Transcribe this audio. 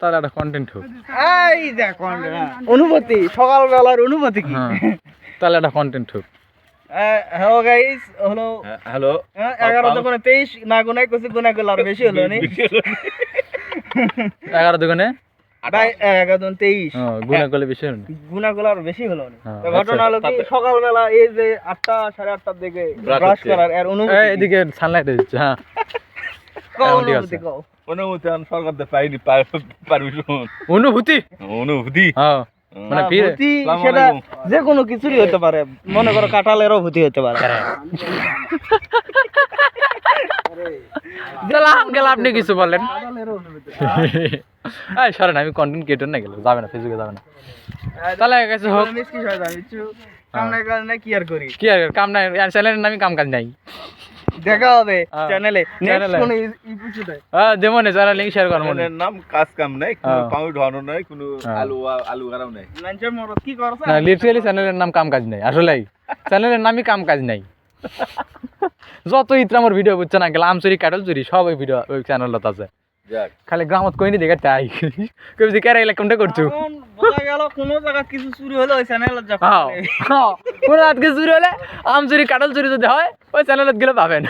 তাহলে একটা কন্টেন্ট হোক। এই দেখ অনুভূতি, সকালবেলার অনুভূতি কি? তাহলে একটা কন্টেন্ট হোক। হ্যালো গাইস, হলো হ্যালো 11 দোকানে 23 না গুনাই করছি, গুনা করলে আর বেশি হলো নি। 11 দোকানে ভাই 11 দুন 23 গুণা করলে বেশি হলো না। গুনা করলে আর বেশি হলো নি। হ্যাঁ, তো ঘটনা হলো কি, সকালবেলা এই যে 8টা 8:30টার দিকে ব্রাশ করার এর অনুভূতি কি? এদিকে সানলাইট দিচ্ছে। হ্যাঁ, কও এখন ঠিক অনুভূতি আছে। কও। অনুমতি সরকার পাইনি পারমিশন অনুভূতি। অনুভূতি হ্যাঁ, মানে না, ভিড়ে ভূতি সেটা যে কোনো কিছুরই হতে পারে, মনে করো কাঁঠালেরও ভূতি হতে পারে। গেলাম আপনি কিছু বলেন। এই সরেন, আমি কন্টেন্ট ক্রিয়েটর না, গেলে যাবে না, ফেসবুকে যাবে না। তাহলে কিছু হোক। মিস কি হয় জানি কিছু কাম নাই কাজ নাই কি আর করি, কি আর কাম নাই, চ্যানেলের নামই কাম কাজ নাই। দেখা হবে হ্যাঁ, চ্যানেলে নেক্সট চ্যানেলে। কোন এপিসোডে। হ্যাঁ, যেমন চ্যানেল লিংক শেয়ার করবো। নাম কাজ কাম নাই, কোনো হ্যাঁ। পাউড ধরনো নাই, কোনো হ্যাঁ। আলু গারাও নাই। লাঞ্চের মরদ কি করছ? না, লিটারালি চ্যানেলের নাম কাম কাজ নাই। আসলেই চ্যানেলের নামই কাম কাজ নাই। যত ইত্রামর ভিডিও বুঝছে না, গেলে আমচুরি কাটল চুরি সব ওই ভিডিও ওই চ্যানেলত আছে। যাক খালি গ্রামত কইনি দেখা তাই কইছি কেরে এলাকা কোনটা করছো। এখন বোঝা গেল কোন জায়গা কিছু চুরি হলো ওই চ্যানেলে যা হ্যাঁ, কোন আজকে চুরি হলে আমচুরি কাটল চুরি যদি হয় ওই চ্যানেলত গেলে পাবেন।